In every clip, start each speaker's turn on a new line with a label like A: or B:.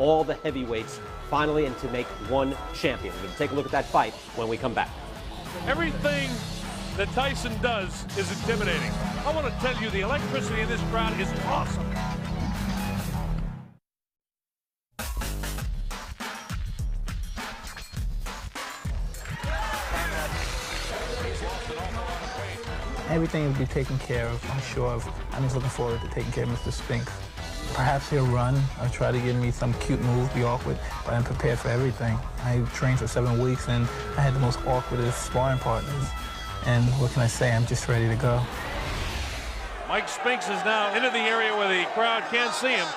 A: all the heavyweights finally and to make one champion. We're going to take a look at that fight when we come back.
B: Everything that Tyson does is intimidating. I want to tell you, the electricity in this crowd is awesome.
C: Everything will be taken care of, I'm sure of. I'm just looking forward to taking care of Mr. Spinks. Perhaps he'll run or try to give me some cute move, be awkward, but I'm prepared for everything. I trained for 7 weeks and I had the most awkwardest sparring partners. And what can I say, I'm just ready to go.
B: Mike Spinks is now into the area where the crowd can't see him.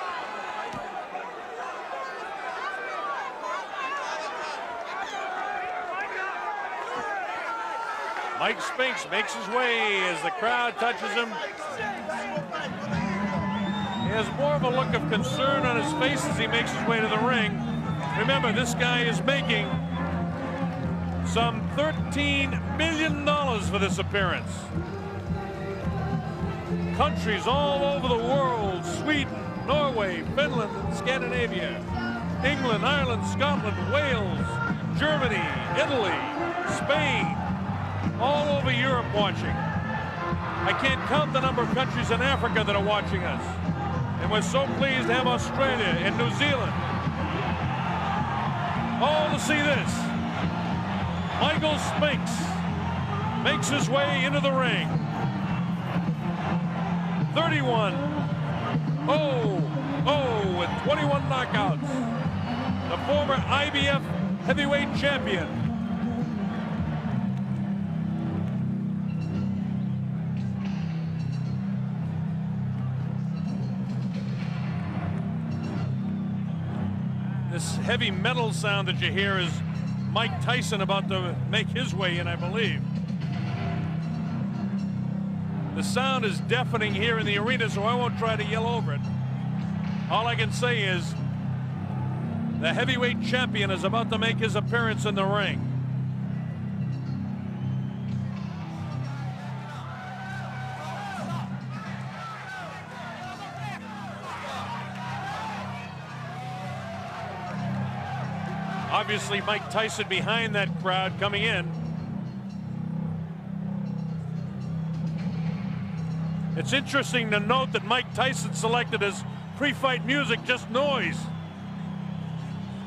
B: Mike Spinks makes his way as the crowd touches him. He has more of a look of concern on his face as he makes his way to the ring. Remember, this guy is making some $13 million for this appearance. Countries all over the world, Sweden, Norway, Finland, and Scandinavia, England, Ireland, Scotland, Wales, Germany, Italy, Spain, all over Europe watching. I can't count the number of countries in Africa that are watching us. And we're so pleased to have Australia and New Zealand all to see this. Michael Spinks makes his way into the ring. 31-0-0 with 21 knockouts. The former IBF heavyweight champion. This heavy metal sound that you hear is Mike Tyson about to make his way in, I believe. The sound is deafening here in the arena, so I won't try to yell over it. All I can say is the heavyweight champion is about to make his appearance in the ring. Obviously, Mike Tyson behind that crowd coming in. It's interesting to note that Mike Tyson selected as pre-fight music just noise.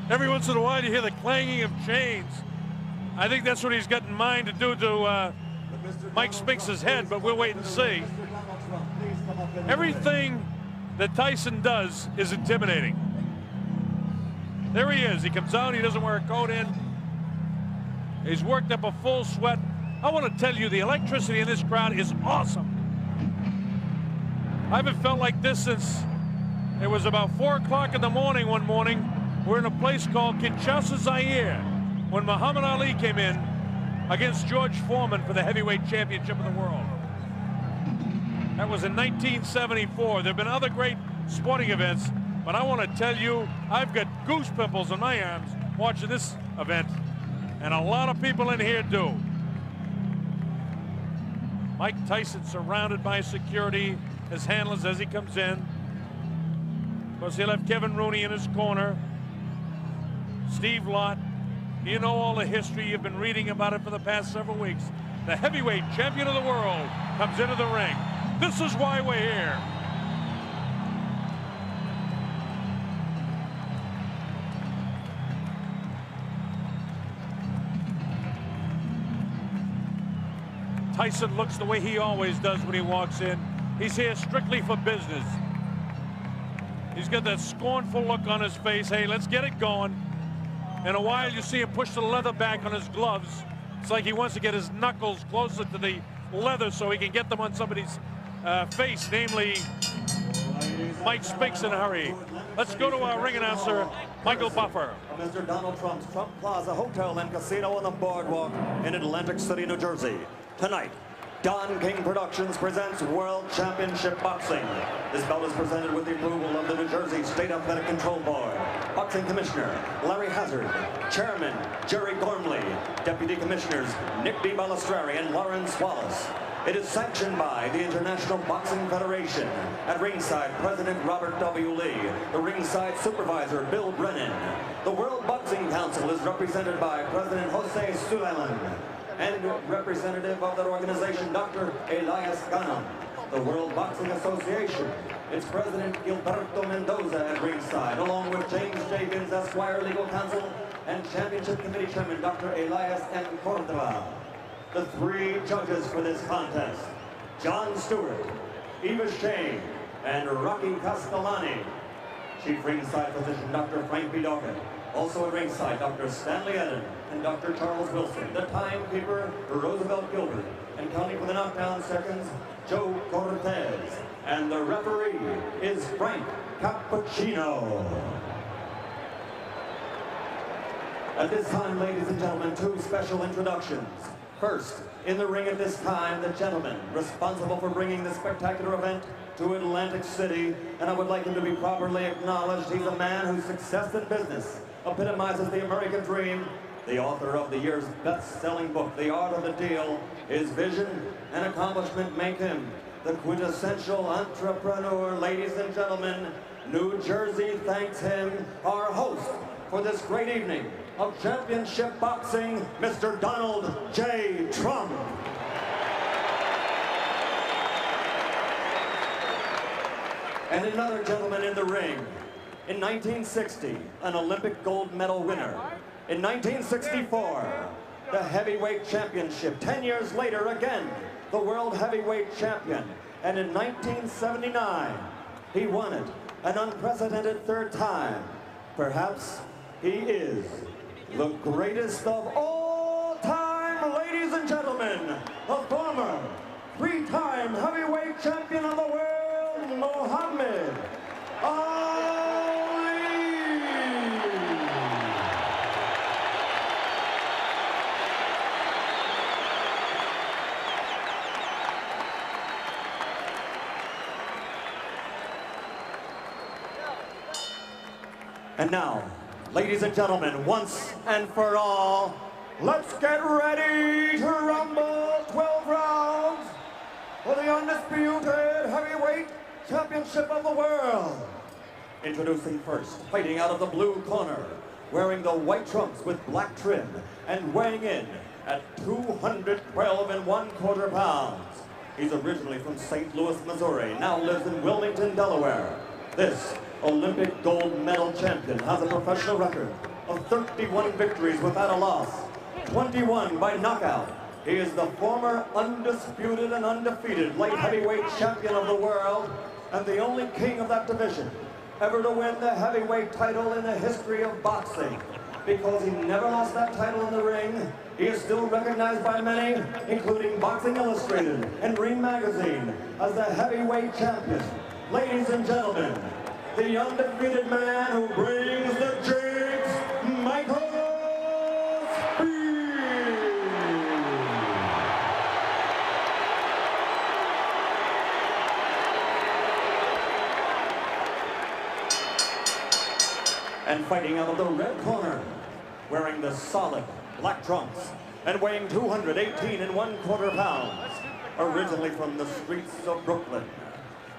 B: Every once in a while you hear the clanging of chains. I think that's what he's got in mind to do to Mike Spinks' head, but we'll wait and see. Everything that Tyson does is intimidating. There he is. He comes out. He doesn't wear a coat in. He's worked up a full sweat. I want to tell you, the electricity in this crowd is awesome. I haven't felt like this since it was about 4 o'clock in the morning one morning. We're in a place called Kinshasa, Zaire, when Muhammad Ali came in against George Foreman for the heavyweight championship of the world. That was in 1974. There have been other great sporting events, but I want to tell you, I've got goose pimples on my arms watching this event, and a lot of people in here do. Mike Tyson surrounded by security, his handlers as he comes in. Of course, he'll have Kevin Rooney in his corner. Steve Lott, you know all the history. You've been reading about it for the past several weeks. The heavyweight champion of the world comes into the ring. This is why we're here. Tyson looks the way he always does when he walks in. He's here strictly for business. He's got that scornful look on his face. Hey, let's get it going. In a while, you see him push the leather back on his gloves. It's like he wants to get his knuckles closer to the leather so he can get them on somebody's face, namely Mike Spinks in a hurry. Let's go to our ring announcer, Michael Buffer.
D: Mr. Donald Trump's Trump Plaza Hotel and Casino on the Boardwalk in Atlantic City, New Jersey. Tonight, Don King Productions presents World Championship Boxing. This belt is presented with the approval of the New Jersey State Athletic Control Board. Boxing Commissioner Larry Hazard, Chairman Jerry Gormley, Deputy Commissioners Nick D. Balistreri and Lawrence Wallace. It is sanctioned by the International Boxing Federation. At ringside, President Robert W. Lee. The ringside supervisor, Bill Brennan. The World Boxing Council is represented by President Jose Suleiman and representative of that organization, Dr. Elias Ganem. The World Boxing Association, its president, Gilberto Mendoza, at ringside, along with James Jenkins, Esquire Legal Counsel, and Championship Committee Chairman, Dr. Elias M. Cordova. The three judges for this contest, John Stewart, Eva Shane, and Rocky Castellani. Chief ringside physician, Dr. Frank B. Dawkins. Also at ringside, Dr. Stanley Eden and Dr. Charles Wilson. The timekeeper, Roosevelt Gilbert. And counting for the knockdown seconds, Joe Cortez. And the referee is Frank Cappuccino. At this time, ladies and gentlemen, two special introductions. First, in the ring at this time, the gentleman responsible for bringing this spectacular event to Atlantic City, and I would like him to be properly acknowledged. He's a man whose success in business epitomizes the American dream. The author of the year's best-selling book, The Art of the Deal. His vision and accomplishment make him the quintessential entrepreneur. Ladies and gentlemen, New Jersey thanks him, our host for this great evening of championship boxing, Mr. Donald J. Trump. And another gentleman in the ring. In 1960, an Olympic gold medal winner. In 1964, the heavyweight championship. 10 years later, again, the world heavyweight champion. And in 1979, he won it, an unprecedented third time. Perhaps he is the greatest of all time, ladies and gentlemen, a former three-time heavyweight champion of the world, Muhammad Ali. And now, ladies and gentlemen, once and for all, let's get ready to rumble. 12 rounds for the undisputed heavyweight championship of the world. Introducing first, fighting out of the blue corner, wearing the white trunks with black trim, and weighing in at 212 1/4 pounds. He's originally from St. Louis, Missouri, now lives in Wilmington, Delaware. This Olympic gold medal champion has a professional record of 31 victories without a loss, 21 by knockout. He is the former undisputed and undefeated light heavyweight champion of the world and the only king of that division ever to win the heavyweight title in the history of boxing. Because he never lost that title in the ring, he is still recognized by many, including Boxing Illustrated and Ring Magazine, as the heavyweight champion. Ladies and gentlemen, the undefeated man who brings the jigs, Michael Spinks. And fighting out of the red corner, wearing the solid black trunks and weighing 218 1/4 pounds, originally from the streets of Brooklyn.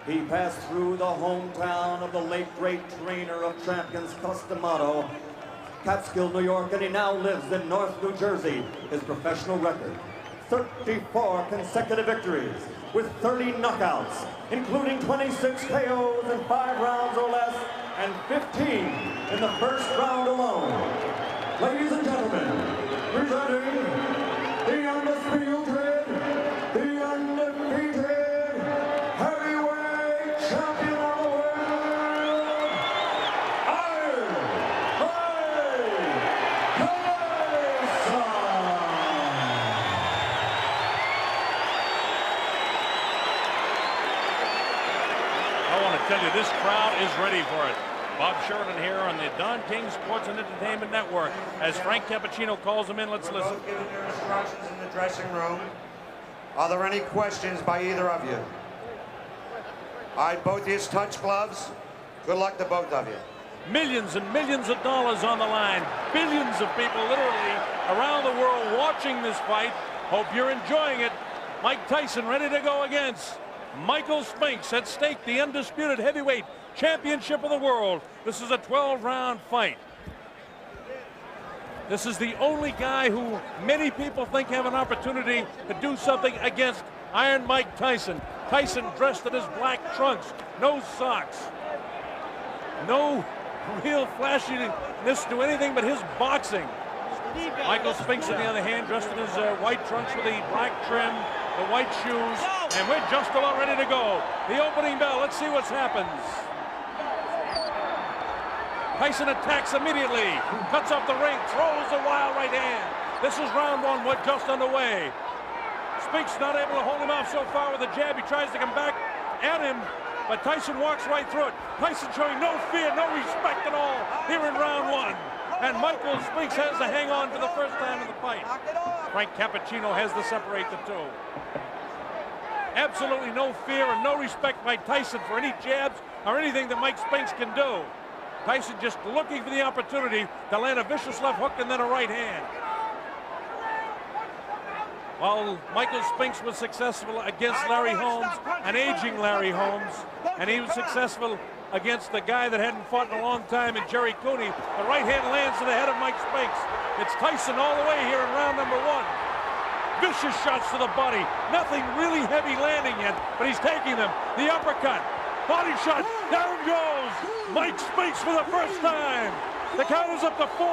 D: He passed through the hometown of the late great trainer of champions, Costamato, Catskill, New York, and he now lives in North New Jersey. His professional record, 34 consecutive victories with 30 knockouts, including 26 KOs in 5 rounds or less, and 15 in the first round alone. Ladies and gentlemen, presenting the undisputed, the undefeated heavyweight champion of the world, Tyson.
B: I want to tell you, this crowd is ready for it. Bob Sheridan here on the Don King Sports and Entertainment Network. As Frank Cappuccino calls them in, let's listen.
E: Both giving their instructions in the dressing room. Are there any questions by either of you? All right, both of you touch gloves. Good luck to both of you.
B: Millions and millions of dollars on the line. Billions of people literally around the world watching this fight. Hope you're enjoying it. Mike Tyson ready to go against Michael Spinks. At stake, the undisputed heavyweight championship of the world. This is a 12-round fight. This is the only guy who many people think have an opportunity to do something against Iron Mike Tyson. Tyson dressed in his black trunks, no socks, no real flashiness to anything but his boxing. Michael Spinks, on the other hand, dressed in his white trunks with the black trim, the white shoes, and we're just about ready to go. The opening bell, let's see what happens. Tyson attacks immediately, cuts off the ring, throws a wild right hand. This is round one, we're just underway. Spinks not able to hold him off so far with a jab. He tries to come back at him, but Tyson walks right through it. Tyson showing no fear, no respect at all here in round one. And Michael Spinks has to hang on for the first time in the fight. Frank Cappuccino has to separate the two. Absolutely no fear and no respect by Tyson for any jabs or anything that Mike Spinks can do. Tyson just looking for the opportunity to land a vicious left hook and then a right hand. While Michael Spinks was successful against Larry Holmes, an aging Larry Holmes, and he was successful against the guy that hadn't fought in a long time in Jerry Cooney, the right hand lands to the head of Mike Spinks. It's Tyson all the way here in round number one. Vicious shots to the body. Nothing really heavy landing yet, but he's taking them. The uppercut. Body shot. Down goes Mike Spinks for the first time. The count is up to 4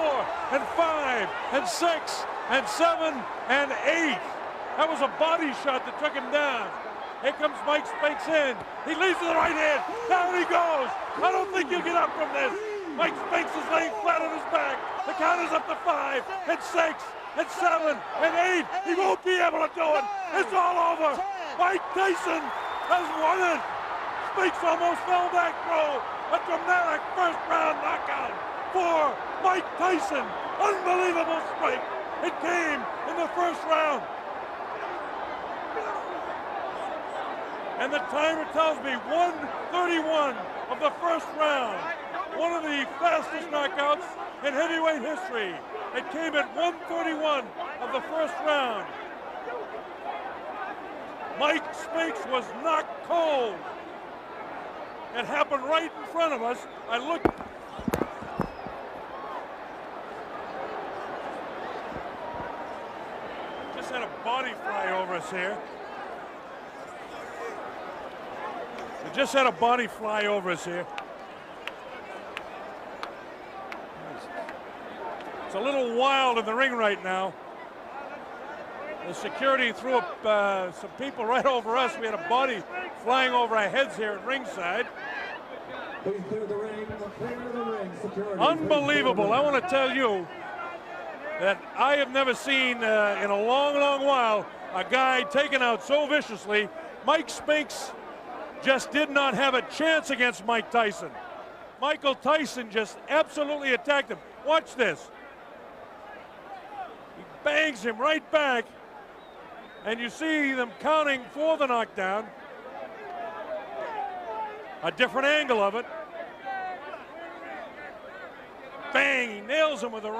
B: and 5 and 6 and 7 and 8. That was a body shot that took him down. Here comes Mike Spinks in. He leads to the right hand. Down he goes. I don't think he'll get up from this. Mike Spinks is laying flat on his back. The count is up to 5 and 6 and 7 and 8. He won't be able to do it. It's all over. Mike Tyson has won it. Spinks almost fell back through. A dramatic first round knockout for Mike Tyson. Unbelievable strike. It came in the first round. And the timer tells me 1:31 of the first round. One of the fastest knockouts in heavyweight history. It came at 1:31 of the first round. Mike Spinks was knocked cold. It happened right in front of us. I looked. Just had a body fly over us here. We just had a body fly over us here. It's a little wild in the ring right now. The security threw up some people right over us. We had a body flying over our heads here at ringside.
F: Please clear the ring. Clear the ring. Security.
B: Unbelievable. I want to tell you that I have never seen in a long, long while a guy taken out so viciously. Mike Spinks just did not have a chance against Mike Tyson. Michael Tyson just absolutely attacked him. Watch this. He bangs him right back, and you see them counting for the knockdown. A different angle of it. Bang, he nails him with the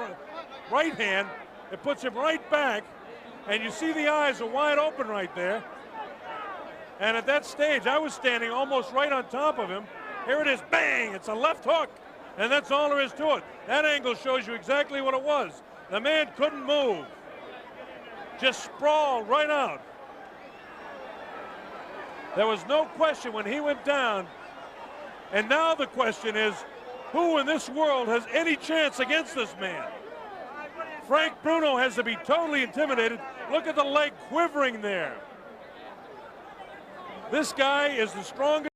B: right hand. It puts him right back, and you see the eyes are wide open right there. And at that stage, I was standing almost right on top of him. Here it is, bang, it's a left hook. And that's all there is to it. That angle shows you exactly what it was. The man couldn't move. Just sprawled right out. There was no question when he went down. And now the question is, who in this world has any chance against this man? Frank Bruno has to be totally intimidated. Look at the leg quivering there. This guy is the strongest.